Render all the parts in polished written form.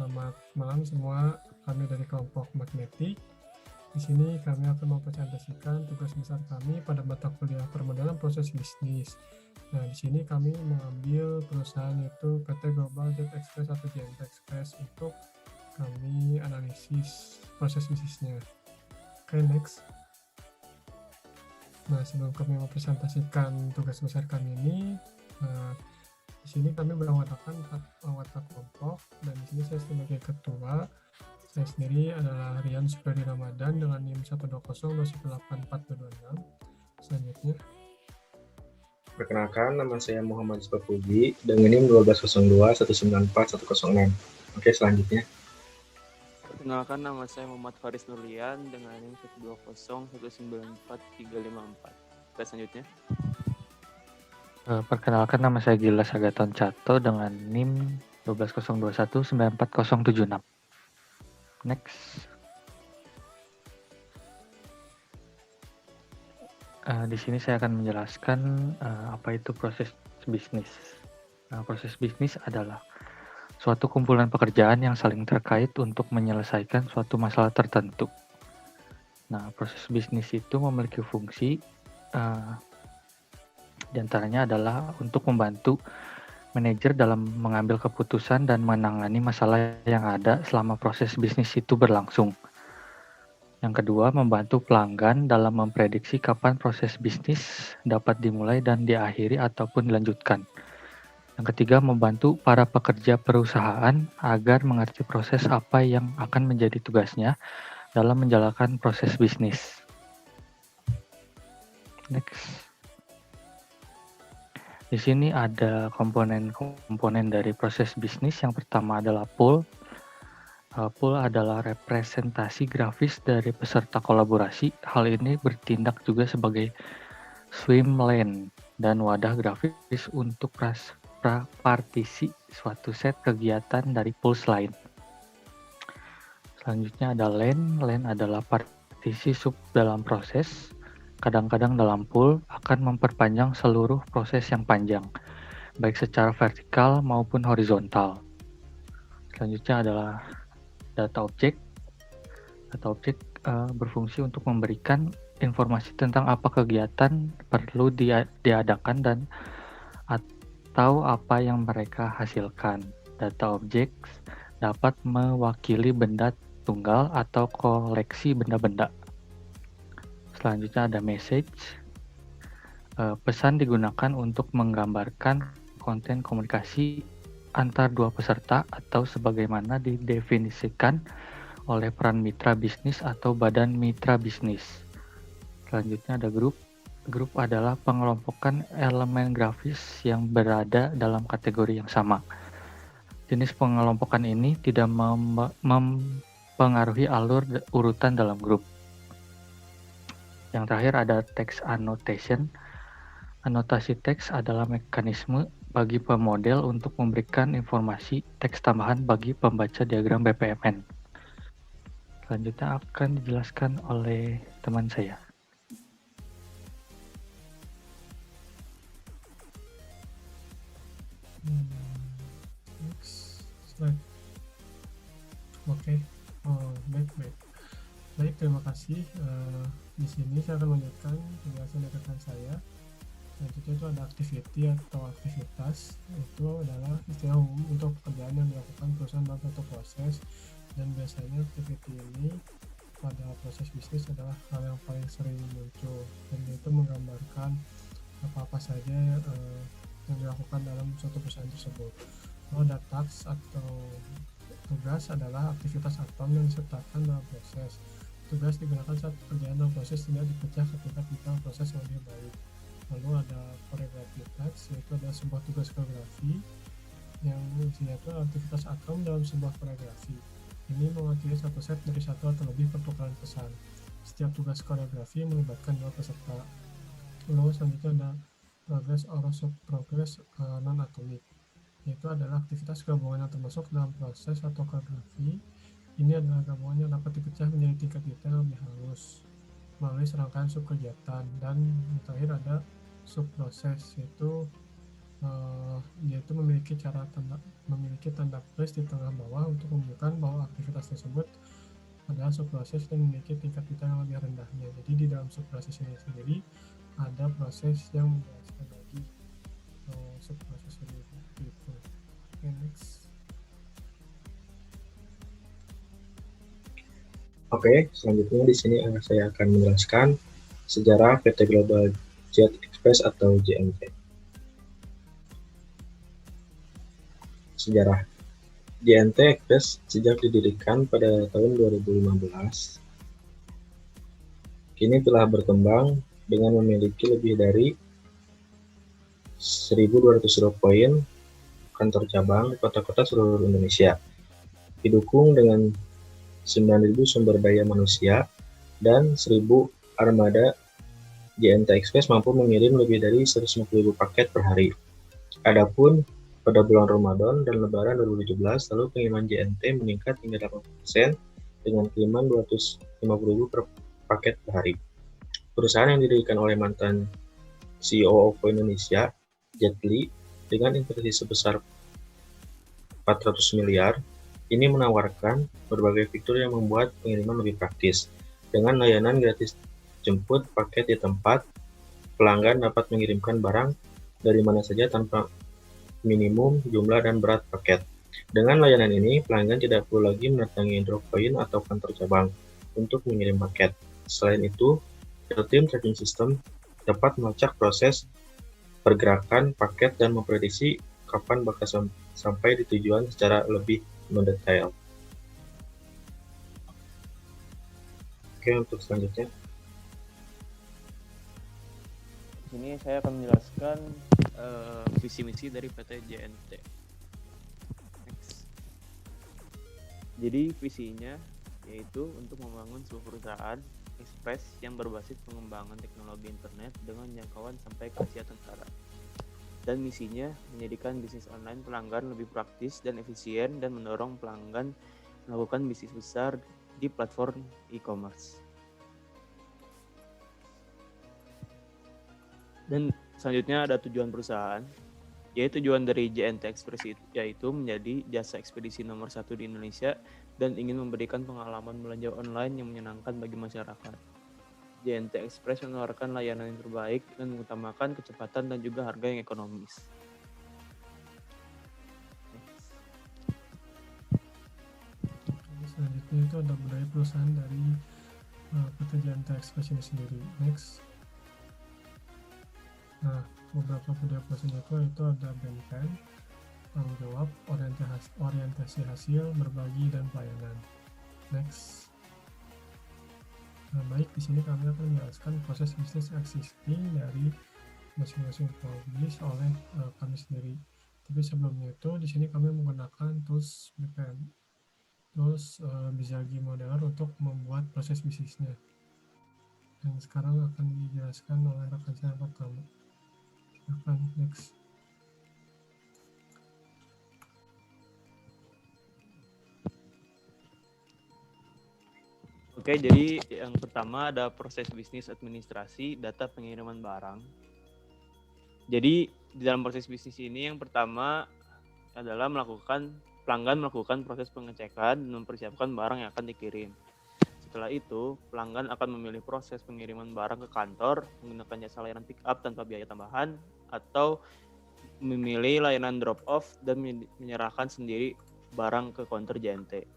Selamat malam semua, kami dari kelompok magnetik. Di sini kami akan mempresentasikan tugas besar kami pada mata kuliah permodalan proses bisnis. Nah, di sini kami mengambil perusahaan yaitu PT Global Jet Express atau JNT Express untuk kami analisis proses bisnisnya. Oke, next. Nah, sebelum kami mempresentasikan tugas besar kami ini, di sini kami beranggotakan 4 anggota kelompok, dan di sini saya sebagai ketua. Saya sendiri adalah Rian Supriyadi Ramadan dengan NIM 120218426. Selanjutnya, Perkenalkan, nama saya Muhammad Isbafuji dengan NIM 12021941106. Oke, selanjutnya. Perkenalkan, nama saya Muhammad Faris Nurlian dengan NIM 120194354. Oke, selanjutnya. Perkenalkan, nama saya Gilas Agaton Cato dengan NIM 12021944076. Next. Di sini saya akan menjelaskan apa itu proses bisnis. Proses bisnis adalah suatu kumpulan pekerjaan yang saling terkait untuk menyelesaikan suatu masalah tertentu. Nah, proses bisnis itu memiliki fungsi di antaranya adalah untuk membantu manajer dalam mengambil keputusan dan menangani masalah yang ada selama proses bisnis itu berlangsung. Yang kedua, membantu pelanggan dalam memprediksi kapan proses bisnis dapat dimulai dan diakhiri ataupun dilanjutkan. Yang ketiga, membantu para pekerja perusahaan agar mengerti proses apa yang akan menjadi tugasnya dalam menjalankan proses bisnis. Next. Di sini ada komponen-komponen dari proses bisnis. Yang pertama adalah pool. Pool adalah representasi grafis dari peserta kolaborasi. Hal ini bertindak juga sebagai swim lane dan wadah grafis untuk partisi suatu set kegiatan dari pools lain. Selanjutnya ada lane. Lane adalah partisi sub dalam proses. Kadang-kadang dalam pool akan memperpanjang seluruh proses yang panjang, baik secara vertikal maupun horizontal. Selanjutnya adalah data object. Data object berfungsi untuk memberikan informasi tentang apa kegiatan perlu diadakan dan atau apa yang mereka hasilkan. Data object dapat mewakili benda tunggal atau koleksi benda-benda. Selanjutnya ada message. Pesan digunakan untuk menggambarkan konten komunikasi antar dua peserta atau sebagaimana didefinisikan oleh peran mitra bisnis atau badan mitra bisnis. Selanjutnya ada grup. Grup adalah pengelompokan elemen grafis yang berada dalam kategori yang sama. Jenis pengelompokan ini tidak mempengaruhi alur urutan dalam grup. Yang terakhir ada text annotation. Anotasi teks adalah mekanisme bagi pemodel untuk memberikan informasi teks tambahan bagi pembaca diagram BPMN. Selanjutnya akan dijelaskan oleh teman saya. Next slide. Oke, baik. Baik, terima kasih. Di sini saya akan melanjutkan penjelasan dari rekan saya. Selanjutnya itu ada activity atau aktivitas. Itu adalah istilah umum untuk pekerjaan yang dilakukan perusahaan dalam suatu proses, dan biasanya activity ini pada proses bisnis adalah hal yang paling sering muncul, dan itu menggambarkan apa-apa saja yang dilakukan dalam suatu perusahaan tersebut. Kalau ada task atau tugas adalah aktivitas atom yang disertakan dalam proses. Tugas digunakan saat pekerjaan dalam proses tidak dipecah ke tingkat detail proses yang lebih baik. Lalu ada choreography task, yaitu adalah sebuah tugas koreografi yang isinya itu aktivitas atom dalam sebuah koreografi. Ini mewakili satu set dari satu atau lebih pertukaran pesan. Setiap tugas koreografi melibatkan dua peserta. Lalu selanjutnya ada progress or sub-progress non-atomic, yaitu adalah aktivitas gabungan yang termasuk dalam proses atau koreografi. Ini adalah gabungan yang dapat dipecah menjadi tingkat detail lebih halus melalui serangkaian sub kegiatan. Dan yang terakhir ada sub proses, yaitu dia itu memiliki memiliki tanda plus di tengah bawah untuk menunjukkan bahwa aktivitas tersebut adalah subproses dan memiliki tingkat detail yang lebih rendahnya. Jadi di dalam subproses ini sendiri ada proses yang menjelaskan lagi subproses ini gitu. Okay, next. Oke, selanjutnya di sini saya akan menjelaskan sejarah PT Global Jet Express atau JNT. Sejarah JNT Express sejak didirikan pada tahun 2015, kini telah berkembang dengan memiliki lebih dari 1.200 road point kantor cabang di kota-kota seluruh Indonesia, didukung dengan 9.000 sumber daya manusia dan 1.000 armada. JNT Express mampu mengirim lebih dari 150.000 paket per hari. Adapun pada bulan Ramadan dan Lebaran 2017, lalu pengiriman JNT meningkat hingga 8% dengan kiriman 250.000 per paket per hari. Perusahaan yang didirikan oleh mantan CEO OVO Indonesia, Jet Li, dengan investasi sebesar 400 miliar, ini menawarkan berbagai fitur yang membuat pengiriman lebih praktis. Dengan layanan gratis jemput paket di tempat, pelanggan dapat mengirimkan barang dari mana saja tanpa minimum jumlah dan berat paket. Dengan layanan ini, pelanggan tidak perlu lagi mendatangi drop point atau kantor cabang untuk mengirim paket. Selain itu, real-time tracking system dapat melacak proses pergerakan paket dan memprediksi kapan bakal sampai di tujuan secara lebih mendetail. Oke, untuk selanjutnya. Di sini saya akan menjelaskan visi misi dari PT JNT. Next. Jadi visinya yaitu untuk membangun sebuah perusahaan ekspres yang berbasis pengembangan teknologi internet dengan jangkauan sampai ke Asia Tenggara. Dan misinya menjadikan bisnis online pelanggan lebih praktis dan efisien dan mendorong pelanggan melakukan bisnis besar di platform e-commerce. Dan selanjutnya ada tujuan perusahaan, yaitu tujuan dari JNT Express yaitu menjadi jasa ekspedisi nomor 1 di Indonesia dan ingin memberikan pengalaman belanja online yang menyenangkan bagi masyarakat. JNT Express menawarkan layanan yang terbaik dan mengutamakan kecepatan dan juga harga yang ekonomis. Selanjutnya itu ada budaya perusahaan dari PT JNT Express ini sendiri. Next. Nah, beberapa budaya perusahaan itu ada BNPN, tanggung jawab, orientasi hasil, berbagi, dan pelayanan. Next. Nah, baik, di sini kami akan menjelaskan proses bisnis existing dari masing-masing publish oleh kami sendiri. Tapi sebelumnya itu, di sini kami menggunakan tools BPM, tools Bizagi Modeler untuk membuat proses bisnisnya. Dan sekarang akan dijelaskan oleh rekan saya yang pertama. Silakan, next. Oke, jadi yang pertama ada proses bisnis administrasi data pengiriman barang. Jadi di dalam proses bisnis ini yang pertama adalah pelanggan melakukan proses pengecekan dan mempersiapkan barang yang akan dikirim. Setelah itu, pelanggan akan memilih proses pengiriman barang ke kantor menggunakan jasa layanan pick up tanpa biaya tambahan atau memilih layanan drop off dan menyerahkan sendiri barang ke counter JNT.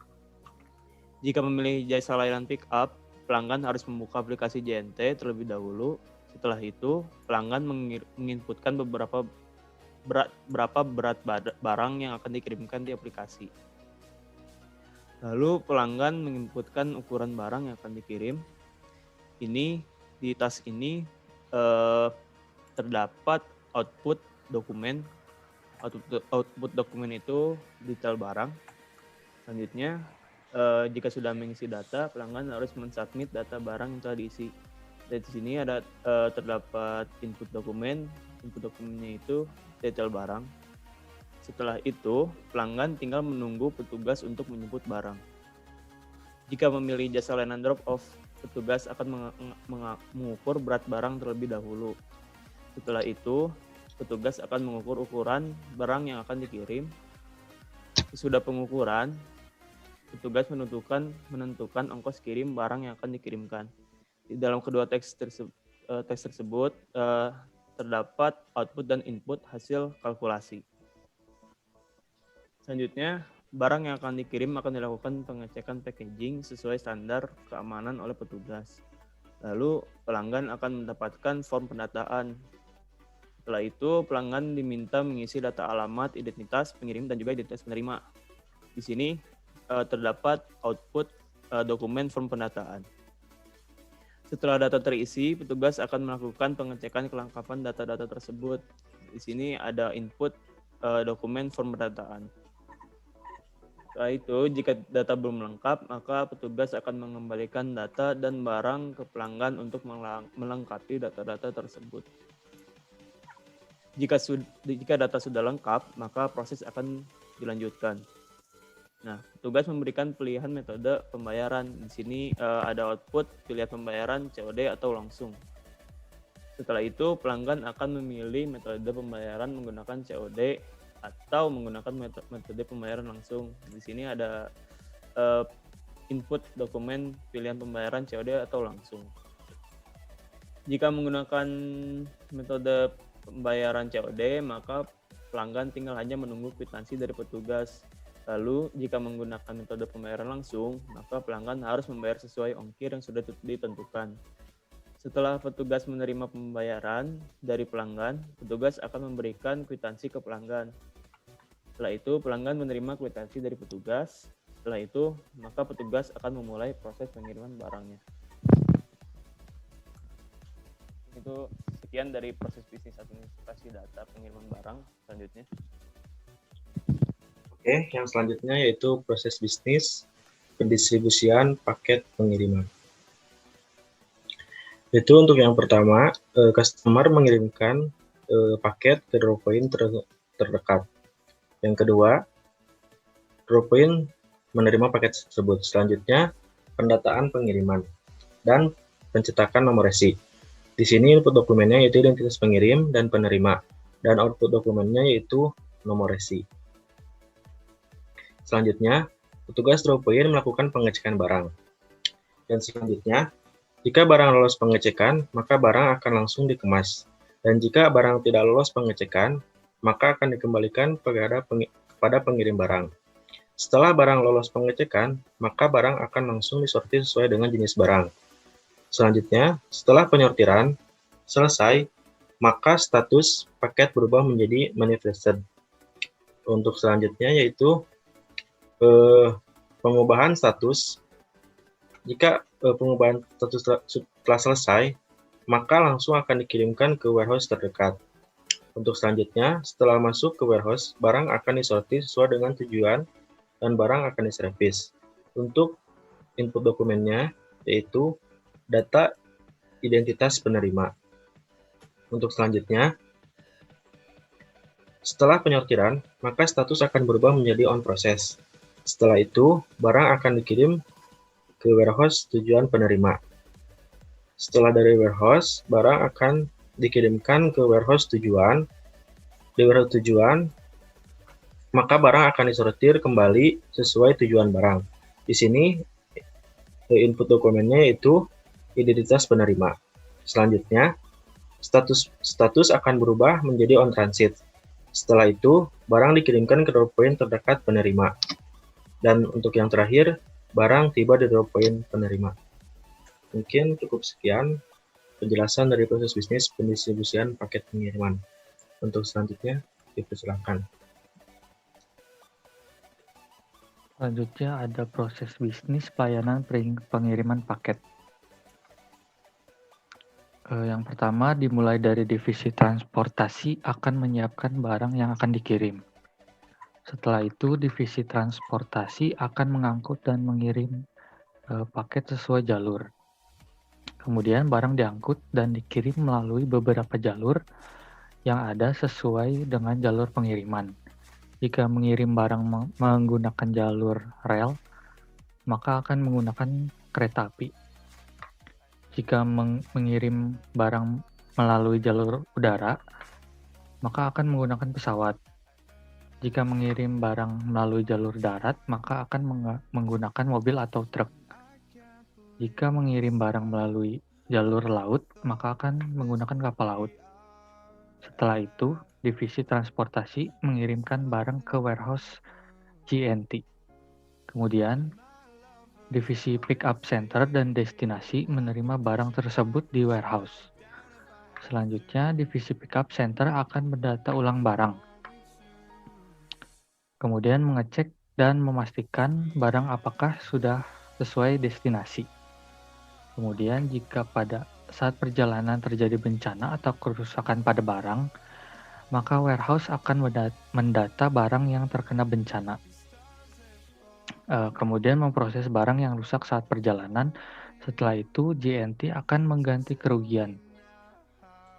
Jika memilih jasa layanan pick up, pelanggan harus membuka aplikasi JNT terlebih dahulu. Setelah itu, pelanggan menginputkan berapa berat barang yang akan dikirimkan di aplikasi. Lalu pelanggan menginputkan ukuran barang yang akan dikirim. Ini di tas ini terdapat output dokumen. Output dokumen itu detail barang. Selanjutnya, jika sudah mengisi data, pelanggan harus mensubmit data barang yang telah diisi. Dari sini ada terdapat input dokumen. Input dokumennya itu detail barang. Setelah itu, pelanggan tinggal menunggu petugas untuk menjemput barang. Jika memilih jasa layanan drop off, petugas akan mengukur berat barang terlebih dahulu. Setelah itu, petugas akan mengukur ukuran barang yang akan dikirim. Sesudah pengukuran, petugas menentukan ongkos kirim barang yang akan dikirimkan. Di dalam kedua teks tersebut terdapat output dan input hasil kalkulasi. Selanjutnya, barang yang akan dikirim akan dilakukan pengecekan packaging sesuai standar keamanan oleh petugas. Lalu, pelanggan akan mendapatkan form pendataan. Setelah itu, pelanggan diminta mengisi data alamat, identitas pengirim, dan juga identitas penerima. Di sini terdapat output dokumen form pendataan. Setelah data terisi, petugas akan melakukan pengecekan kelengkapan data-data tersebut. Di sini ada input dokumen form pendataan. Setelah itu, jika data belum lengkap, maka petugas akan mengembalikan data dan barang ke pelanggan untuk melengkapi data-data tersebut. Jika data sudah lengkap, maka proses akan dilanjutkan. Nah, petugas memberikan pilihan metode pembayaran. Di sini ada output pilihan pembayaran COD atau langsung. Setelah itu, pelanggan akan memilih metode pembayaran menggunakan COD atau menggunakan metode pembayaran langsung. Di sini ada input dokumen pilihan pembayaran COD atau langsung. Jika menggunakan metode pembayaran COD, maka pelanggan tinggal hanya menunggu kwitansi dari petugas. Lalu, jika menggunakan metode pembayaran langsung, maka pelanggan harus membayar sesuai ongkir yang sudah ditentukan. Setelah petugas menerima pembayaran dari pelanggan, petugas akan memberikan kwitansi ke pelanggan. Setelah itu, pelanggan menerima kwitansi dari petugas. Setelah itu, maka petugas akan memulai proses pengiriman barangnya. Itu sekian dari proses bisnis administrasi data pengiriman barang. Selanjutnya. Oke, yang selanjutnya yaitu proses bisnis pendistribusian paket pengiriman. Itu untuk yang pertama, customer mengirimkan paket ke drop point terdekat. Yang kedua, drop point menerima paket tersebut. Selanjutnya, pendataan pengiriman dan pencetakan nomor resi. Di sini input dokumennya yaitu identitas pengirim dan penerima, dan output dokumennya yaitu nomor resi. Selanjutnya, petugas drop point melakukan pengecekan barang. Dan selanjutnya, jika barang lolos pengecekan, maka barang akan langsung dikemas. Dan jika barang tidak lolos pengecekan, maka akan dikembalikan kepada pengirim barang. Setelah barang lolos pengecekan, maka barang akan langsung disortir sesuai dengan jenis barang. Selanjutnya, setelah penyortiran selesai, maka status paket berubah menjadi manifested. Untuk selanjutnya yaitu pengubahan status. Jika pengubahan status telah selesai, maka langsung akan dikirimkan ke warehouse terdekat. Untuk selanjutnya, setelah masuk ke warehouse, barang akan disortir sesuai dengan tujuan dan barang akan diservis. Untuk input dokumennya yaitu data identitas penerima. Untuk selanjutnya, setelah penyortiran, maka status akan berubah menjadi on process. Setelah itu, barang akan dikirim ke warehouse tujuan penerima. Setelah dari warehouse, barang akan dikirimkan ke warehouse tujuan. Di warehouse tujuan, maka barang akan disortir kembali sesuai tujuan barang. Di sini, input dokumennya yaitu identitas penerima. Selanjutnya, status akan berubah menjadi on transit. Setelah itu, barang dikirimkan ke drop point terdekat penerima. Dan untuk yang terakhir, barang tiba di drop point penerima. Mungkin cukup sekian penjelasan dari proses bisnis pendistribusian paket pengiriman. Untuk selanjutnya, dipersilakan. Selanjutnya ada proses bisnis pelayanan pengiriman paket. Yang pertama dimulai dari divisi transportasi akan menyiapkan barang yang akan dikirim. Setelah itu divisi transportasi akan mengangkut dan mengirim paket sesuai jalur. Kemudian barang diangkut dan dikirim melalui beberapa jalur yang ada sesuai dengan jalur pengiriman. Jika mengirim barang menggunakan jalur rel, maka akan menggunakan kereta api. Jika mengirim barang melalui jalur udara, maka akan menggunakan pesawat. Jika mengirim barang melalui jalur darat, maka akan menggunakan mobil atau truk. Jika mengirim barang melalui jalur laut, maka akan menggunakan kapal laut. Setelah itu, divisi transportasi mengirimkan barang ke warehouse GNT. Kemudian, divisi pick up center dan destinasi menerima barang tersebut di warehouse. Selanjutnya, divisi pick up center akan mendata ulang barang. Kemudian mengecek dan memastikan barang apakah sudah sesuai destinasi. Kemudian jika pada saat perjalanan terjadi bencana atau kerusakan pada barang, maka warehouse akan mendata barang yang terkena bencana. Kemudian memproses barang yang rusak saat perjalanan. Setelah itu GNT akan mengganti kerugian.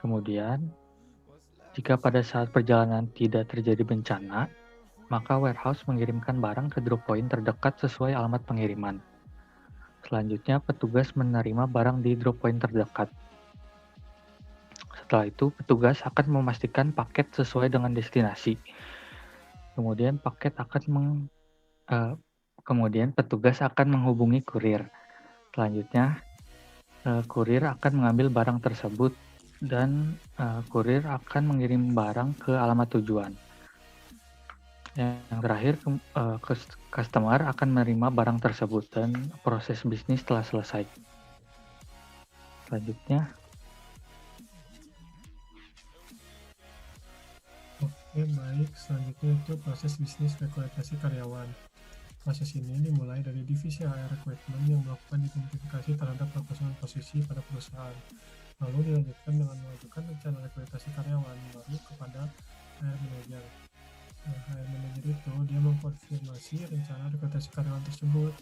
Kemudian, jika pada saat perjalanan tidak terjadi bencana, maka warehouse mengirimkan barang ke drop point terdekat sesuai alamat pengiriman. Selanjutnya, petugas menerima barang di drop point terdekat. Setelah itu, petugas akan memastikan paket sesuai dengan destinasi. Kemudian, kemudian petugas akan menghubungi kurir. Selanjutnya, kurir akan mengambil barang tersebut dan kurir akan mengirim barang ke alamat tujuan. Yang terakhir, customer akan menerima barang tersebut dan proses bisnis telah selesai. Selanjutnya, Oke, baik. Selanjutnya itu proses bisnis rekrutasi karyawan. Proses ini dimulai dari divisi HR Recruitment yang melakukan identifikasi terhadap kekosongan posisi pada perusahaan. Lalu dilanjutkan dengan mengajukan rencana rekrutasi karyawan baru kepada HR Manager. HR Manager itu dia mengkonfirmasi rencana rekrutasi karyawan tersebut.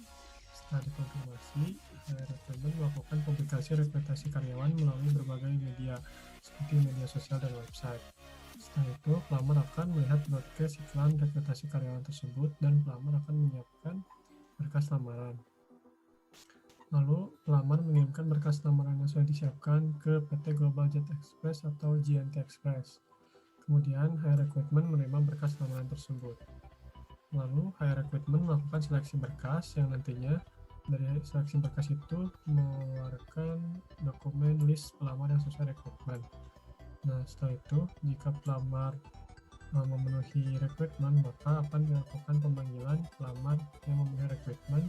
Setelah dikonfirmasi, HR Recruitment melakukan publikasi rekrutasi karyawan melalui berbagai media seperti media sosial dan website. Setelah itu, pelamar akan melihat broadcast iklan rekrutasi karyawan tersebut dan pelamar akan menyiapkan berkas lamaran. Lalu, pelamar mengirimkan berkas lamaran yang sudah disiapkan ke PT Global Jet Express atau GNT Express. Kemudian, HR Recruitment menerima berkas lamaran tersebut. Lalu, HR Recruitment melakukan seleksi berkas yang nantinya dari seleksi berkas itu mengeluarkan dokumen list pelamar yang sesuai rekrutmen. Nah, setelah itu, jika pelamar memenuhi rekrutmen, maka akan dilakukan pemanggilan pelamar yang memenuhi rekrutmen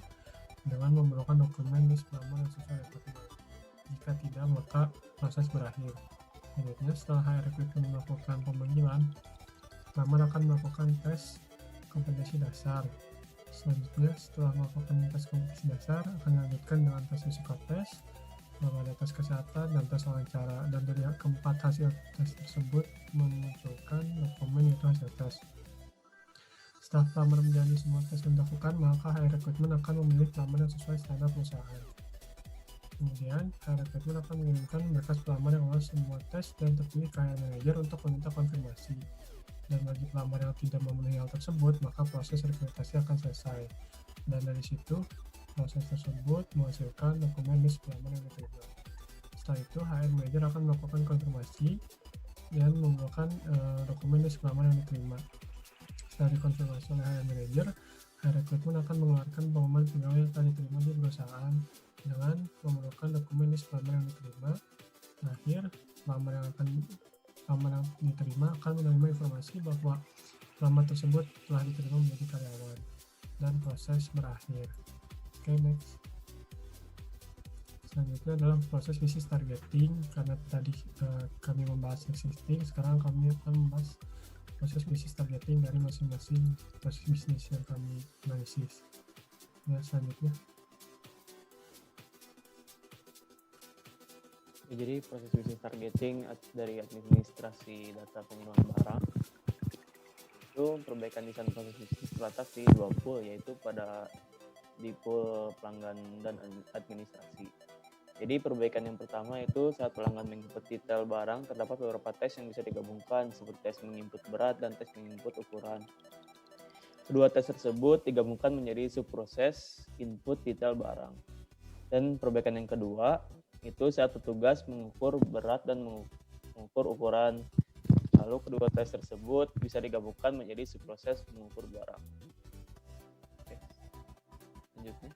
dengan memerlukan dokumen list pelamar yang sesuai rekrutmen. Jika tidak, maka proses berakhir. Selanjutnya, setelah HR Recruitment melakukan pemanggilan, pelamar akan melakukan tes kompetensi dasar. Selanjutnya, setelah melakukan tes kompetensi dasar, akan dilanjutkan dengan tes psikotes, lalu ada tes kesehatan dan tes wawancara, dan dari keempat hasil tes tersebut memunculkan dokumen yaitu hasil tes. Setelah pelamar menjalani semua tes yang dilakukan, maka HR Recruitment akan memilih pelamar yang sesuai standar perusahaan. Kemudian, HR Recruitment akan mengirimkan berkas pelamar yang lolos semua tes dan terpilih ke HR Manager untuk meminta konfirmasi. Dan bagi pelamar yang tidak memenuhi hal tersebut, maka proses rekrutasi akan selesai. Dan dari situ, proses tersebut menghasilkan dokumen list pelamar yang diterima. Setelah itu, HR Manager akan melakukan konfirmasi dan mengeluarkan dokumen list pelamar yang diterima. Setelah dikonfirmasi oleh HR Manager, HR Recruitment akan mengeluarkan pengumuman pegawai yang telah diterima di perusahaan dengan memerlukan dokumen list pelamar yang diterima. Terakhir, pelamar yang diterima akan menerima informasi bahwa pelamar tersebut telah diterima menjadi karyawan dan proses berakhir. Oke, next. Selanjutnya adalah proses bisnis targeting. Karena tadi kami membahas existing, sekarang kami akan membahas proses bisnis targeting dari masing-masing proses bisnis yang kami analisis. Ya, selanjutnya. Jadi proses bisnis targeting dari administrasi data pengiriman barang itu perbaikan desain proses bisnis terletak di dua pool, yaitu di pool pelanggan dan administrasi. Jadi perbaikan yang pertama itu saat pelanggan menginput detail barang, terdapat beberapa tes yang bisa digabungkan seperti tes menginput berat dan tes menginput ukuran. Kedua tes tersebut digabungkan menjadi subproses input detail barang. Dan perbaikan yang kedua itu saat petugas mengukur berat dan mengukur ukuran Lalu kedua tes tersebut bisa digabungkan menjadi subproses mengukur barang. Oke. Selanjutnya.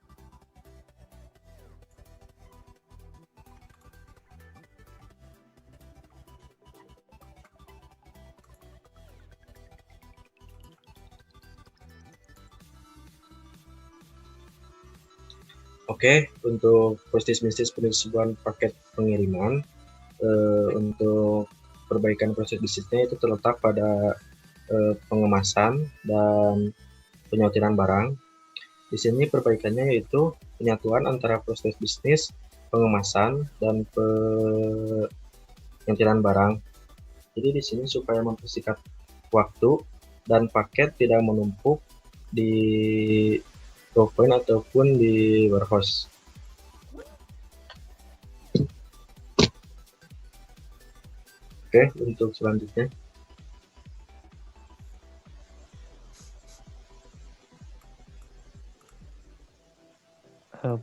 Oke, untuk proses bisnis penerbitan paket pengiriman, untuk perbaikan proses bisnisnya itu terletak pada pengemasan dan penyortiran barang. Di sini perbaikannya yaitu penyatuan antara proses bisnis, pengemasan, dan penyortiran barang. Jadi di sini supaya mempersingkat waktu dan paket tidak menumpuk di drop point ataupun di warehouse. Oke, untuk selanjutnya.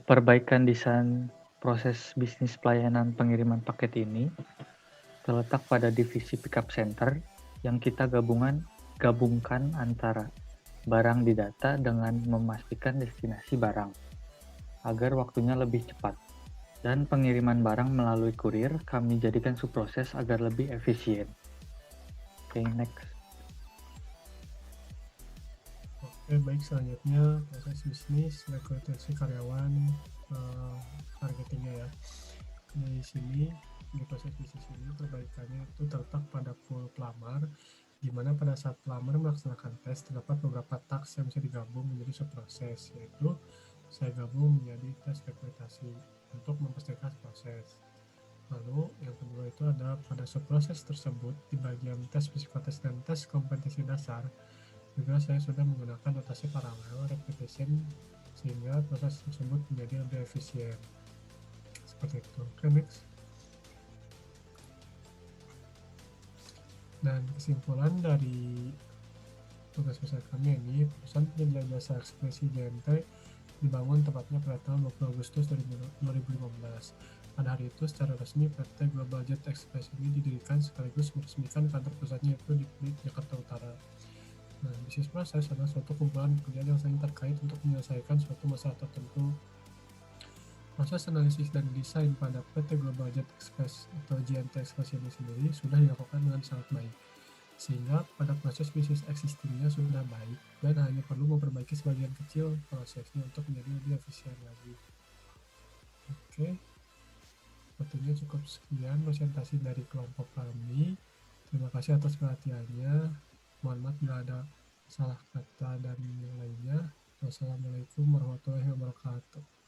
Perbaikan desain proses bisnis pelayanan pengiriman paket ini terletak pada divisi pickup center yang kita gabungkan antara barang di data dengan memastikan destinasi barang agar waktunya lebih cepat, dan pengiriman barang melalui kurir kami jadikan subproses agar lebih efisien. Oke, next. Oke, baik, selanjutnya proses bisnis rekrutasi karyawan, targetingnya ya. Di sini, di proses bisnis ini perbaikannya itu terletak pada pool pelamar, di mana pada saat pelamar melaksanakan tes terdapat beberapa task yang bisa digabung menjadi subproses, yaitu saya gabung menjadi tes rekrutasi untuk mempercepat proses. Lalu yang kedua itu ada pada subproses tersebut di bagian tes psikotes dan tes kompetensi dasar juga saya sudah menggunakan notasi paralel repetition sehingga proses tersebut menjadi lebih efisien. Seperti itu. Oke, next. Dan kesimpulan dari tugas besar kami ini, perusahaan penyedia jasa ekspresi JNT dibangun tepatnya pada tanggal 20 Agustus 2015. Pada hari itu, secara resmi PT Global Jet Express ini didirikan sekaligus meresmikan kantor pusatnya itu di Jakarta Utara. Nah, bisnis proses adalah suatu kumpulan pekerjaan yang saling terkait untuk menyelesaikan suatu masalah tertentu. Proses analisis dan desain pada PT Global Jet Express atau JNT Express ini sendiri sudah dilakukan dengan sangat baik, sehingga pada proses bisnis existingnya sudah baik dan hanya perlu memperbaiki sebagian kecil prosesnya untuk menjadi lebih efisien lagi. Oke, sepertinya cukup sekian presentasi dari kelompok kami. Terima kasih atas perhatiannya. Mohon maaf bila ada salah kata dan yang lainnya. Wassalamualaikum warahmatullahi wabarakatuh.